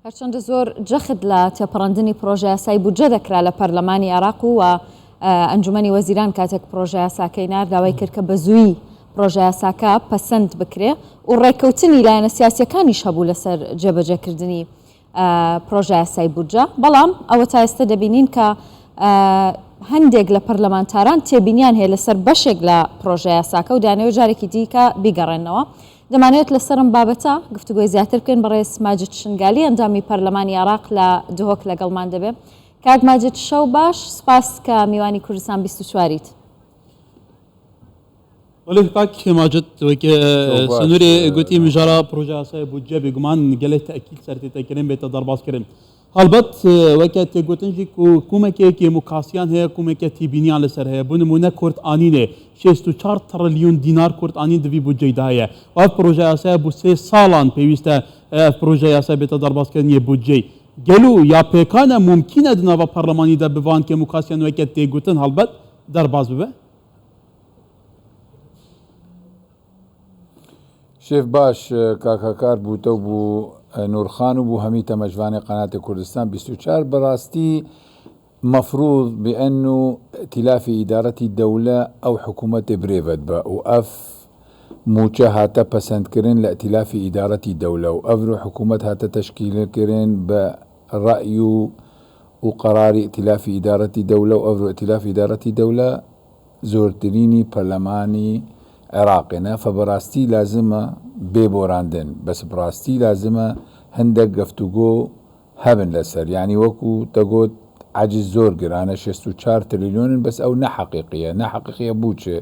هەرچەندە زۆر جەخت لە تێپەڕاندنی پرۆژە یاسای بودجە دەکرا لە پەرلەمانی عێراق و ئەنجومەنی وەزیران کاتێک پرۆژە یاساکەی نار داوای کرد کە بە زووی پرۆژە یاساکە پەسەند بکرێ و ڕێککەوتنی لایەنە سیاسیەکانیش هەبوو لەسەر جێبەجێکردنی پرۆژە یاسای بودجە. بەڵام ئەوە تا ئێستا دەبینین کە هەندێک لە پەرلەمانتاران تێبینیان هەیە لەسەر بەشێک لە پرۆژە یاساکە و دانەوێت جارێکی دیکە بیگەڕێنەوە. دەمانێت لەسەرم بابەتە گفتوگۆی زیاتر بکەین بەڕێز ماجد شنگالی ئەندامی پەرلەمانی عێراق لە دهۆک لەگەڵمان دەبێت. کاک ماجد شەو باش، سپاس کە میوانی کوردستان 24یت. ولی کاک ماجد وەکە سنووری گوتی مژارە پرۆژە یاسای بودجە بێگومان گەلێک تەئکید سەرتێتەکردن بێتە دەرباسکردن. هەڵبەت وەکە تێگوتنجی کومەکێکی مکاسیان هەیە کومێکە تیبینیان لەسەر هەیە بۆ نمونە کورتئانینێ 64 تریلیۆن دینار کورتئانین دەوی بودجەیدا هەیە. ئەو پرۆژە یاسایە بۆ 3 ساڵان پێویستە پرۆژە یاسای بێتە دەرباسکردنی بودجەی. گەلو یا پێکانە ممکنە دناوە پەرلەمانیدا بڤان کە مکاسیان وەکە تێگوتن هەڵبەت دەرباز ببێ؟ شێف باش کاکەکار بووتە و بوو نورخان و بوو هەمی تەمەژوانی قەناتی کوردستان 24 بەڕاستی مەفروض بأنه ائتلاف إدارة الدولة أو حكومة بريفت با وأف موچە هاتە پەسەندکردن لە ائتلاف إدارة الدولة وأفرو حكومة هاتە تشکیلکردن بە رأي وقرار ائتلاف إدارة الدولة وأفرو ائتلاف إدارة الدولة زۆرترینی پەرلەمانی عێراقنا فبراستي لازمە بێبۆراندن بەس بڕاستی لازمە هەندێک گەفتوگۆ هەبن لەسەر یعنی وەکو دەگوت عجز زۆر گرانە 64 تریلیۆنن بەس ئەو نەحەقیقیە بووچێ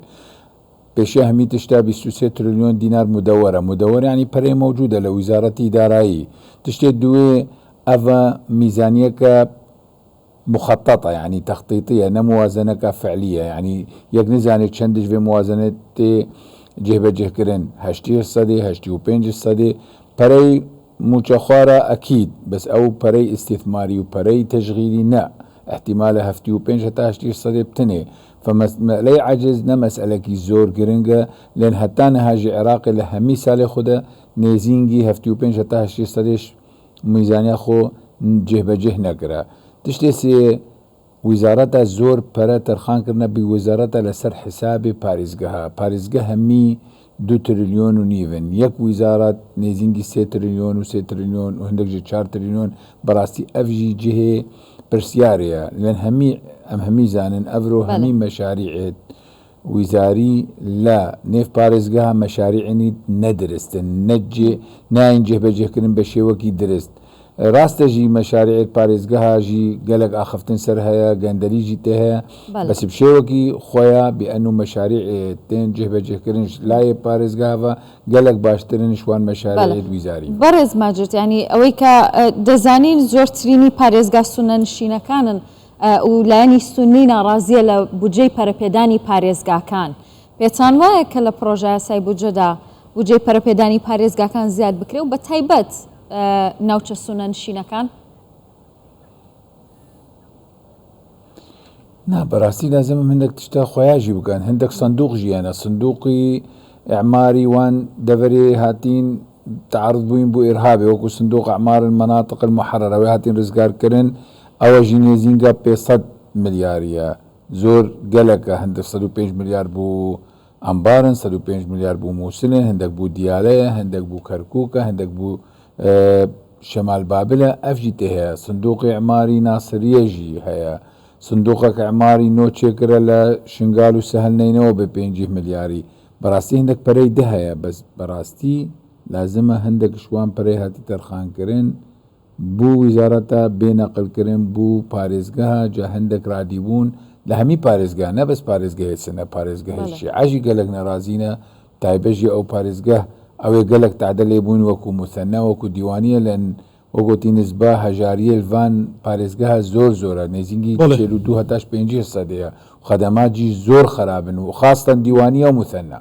پێشە هەمی تشتا 23 تریلیۆن دینار مدەوەرە یعنی پەرەی مەوجودە لە ویزارەتی دارایی تشتێ دوێ ئەڤە میزانیەکە مخططة يعني تخطيطية نموازنة فعلية يعني يقنزاني تشندش في موازنة جهبجه كرن 80% بري متخارة أكيد بس أو بري استثماري وبري تشغيلي نا احتمال 75% بتني فما عجز نمسألة كي زور كرنجا لأن هتانا هاجي عراقي لهمي سالي خدا نيزينجي 75% ميزانية خو جهبجه نقرأ تشتي وزارة زور برا ترخان كرنا بوزارة لسر حساب باريزگاه همي 2 تريليون ونيفن يك وزارة نيزينجي 3 تريليون و3 تريليون وهندك 4 تريليون براستي افجي جهة برسياريا لان همي زانن افرو همي مشاريع وزاري لا نيف باريزگاه مشاريعني ندرست نجي ناين بجه كرن بشيوكي درست راستجي مشاريع باريزگاه جي قالك اخفتن سر هيا قندليجي تها بس بشيوكي خويا بانه مشاريع تين بجه كرنش لاي باريزگاه قالك باشترين شوان مشاريع وزاري برز ماجد يعني اويكا دزانين زورتريني باريزگاه سنن شينا كانن ولاني سنين رازيه لبوجي پرپیدانی پارێزگا کان پێتان وایە کە لە پرۆژە یاسای بودجەدا بودجەی پەرەپێدانی پارێزگاکان زیاد بکرێ و بە تایبەت ناوچە سونەنشینەکان؟ نا بەڕاستی لازم هەندێک تشتا خۆیاژی بکەن هەندێک سندوق ژیانە سندوقی ئەعماری وان دەڤەرێ هاتین تعرض بووین بۆ ئێرهابێ وەکو سندوق ئەعمار المناطق المحررة وێ هاتین ڕزگارکردن ئەوە ژی نێزینگە 500 ملیاریە زۆر گەلەکە هەندێک 105 ملیار بوو ئەمبارن 105 ملیار بوو مووسلن هەندێک بوو دیالەیە هەندێک بوو کەرکووکە هەندێک بوو شمال بابلة أفجت هي صندوق إعماري ناصريجي هي صندوق إعماري نوتشي كرا شنغالو سهل نينو ب5 ملياري براستي هندك بري ده هي بس براستي لازم هندك شوان بري هاتي ترخان كرن بو وزارتا بنقل كرن بو باريزگاه جا هندك راديبون لهمي باريزگاه نه بس باريزگاه سنه باريزگاه شي عجي قالك نرازينا تايبجي او باريزگاه او قالك تعدل يبون وكو مثنى وكو ديوانية لان وقوتي نسبة هجارية الفان باريزگاه زورة نيزينجي 42-50% وخدمات جي زور خرابن وخاصة ديوانية ومثنى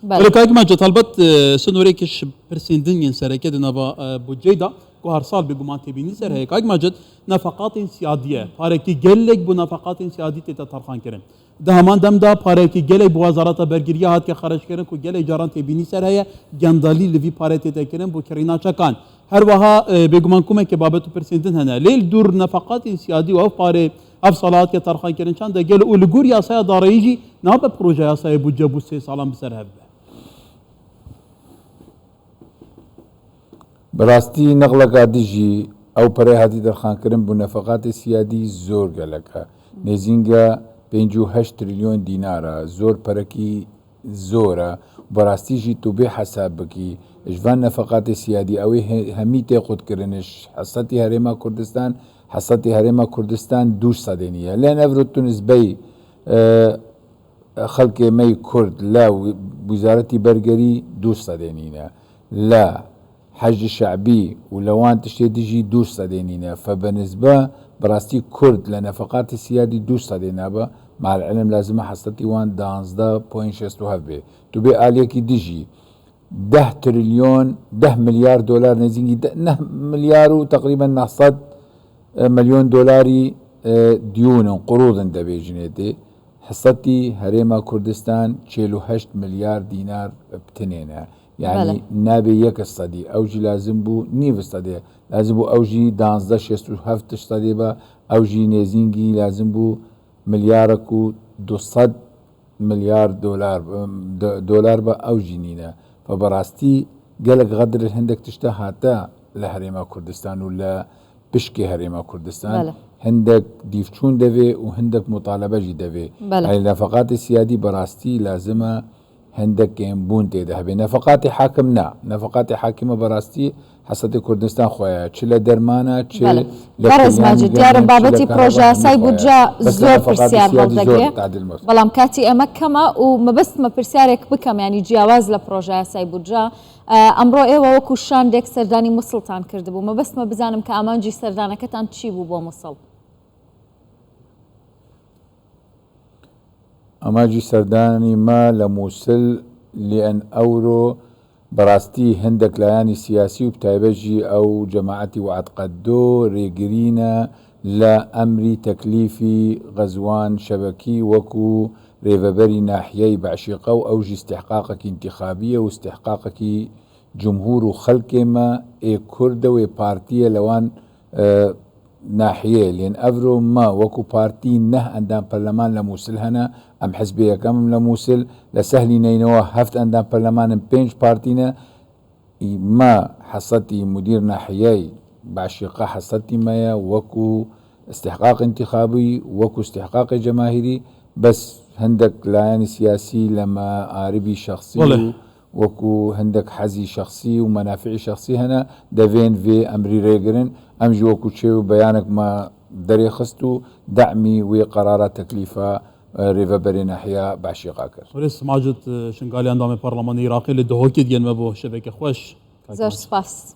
ولكن ما جت طلبت سنوريكش برسندين ينسرك دنابا بودجيدا وهر صال بقومان تبيني سر هيك ما جت نفقات سيادية باركي جلك بنفقات سيادية تترخان كرن ده همان دم ده باركي جلك بوزارة برجرية هات كخرج كرن كو جلك جاران تبيني سر هي جندالي لفي بارتي تكرن بو كرينا شكان هروها بيجمان كومك بابتو برسنتن هنا ليل دور نفقات سيادي و باري افصالات كترخان كرن كان دقل ولغور ياسايا داريجي نابا بروجا ياسايا بودجا بو 3 سالان بسر هبه براستی نقلك دجي او بري هاتي درخان كرن بو نفقات سيادي زور قالك نزينجا 58 تريليون دينارا زور بركي زورا براستی جي تو به حساب بكي اجوان نفقات سيادي اوي هميتي قد كرنش حصتي هريما كردستان حصتي هريما كردستان دوش صدينية لان افرطو نسبي خلق مي كرد لا وزارتي برقري دوش صدينينا لا حج شعبي ولوان تشتي تجي دوش صدينينا فبالنسبة براستي كرد لنفقات السيادي دوش صدينا مع العلم لازم حصتي وان دانزدا بوين شستو هفبي تبي آليكي ديجي 10 تريليون 10 مليار دولار نزينجي 10 مليار وتقريبا نحصد مليون دولاري ديون قروض دبي جنيتي حصتي هريما كردستان 48 مليار دينار بتنينها يعني بله. نابي يك الصدي اوجي لازم بو نيف الصدي لازم بو اوجي دانزدا شستو هفت الصدي با اوجي نزينجي لازم بو مليارك و 200 مليار دولار با اوجي نينا فبراستي قالك غدر الهندك تشتهاتا لهريما كردستان ولا بشكي هريما كردستان بله. هندك ديفشون دفي وهندك مطالبة جي دفي هاي النفقات السيادي براستي لازمة هندك ينبون تيده بنفقات حاكمنا نفقات حاكمة براستي حسد كردستان خويا تشلا درمانا تشلا برز ماجد ديارم بابتي بروجا ساي بوجا زور برسيار هالدقية بلام كاتي امكما وما بس ما برسيارك بكم يعني جياواز لبروجا ساي بوجا امرو ايوا وكو شاندك سرداني مسلطان كردبو ما بس ما بزانم كامانجي سردانا كتان تشيبو بو مصل اماجي سرداني ما لموصل لان اورو براستي هندك لياني سياسي وبتايبجي او جماعتي وعتقدو ريجرينا لا امري تكليفي غزوان شبكي وكو ريفبري ناحيي بعشيقه اوجي استحقاقك انتخابيه واستحقاقك جمهور وخلق ما اي كرد و بارتيه لوان ناحية لأن أفرو ما وكو بارتي نه عندنا برلمان لموصل هنا أم حزبية كم لموصل لسهلي نينوا هفت عندنا برلمان 5 بارتينا ما حصتي مدير ناحية بعشقة حصتي مايا وكو استحقاق انتخابي وكو استحقاق جماهيري بس هندك لان سياسي لما عاربي شخصي وكو هندك حزي شخصي ومنافع شخصي هنا دفين في أمري ريجرن أمجي وكو تشيو بيانك ما دري خستو دعمي وقرارات تكليفة ريفبري ناحية بعشيقاكر وليس ماجد شنقالي عندهم برلمان عراقي للدهوكي ديال مبو شبكة خوش زور سباس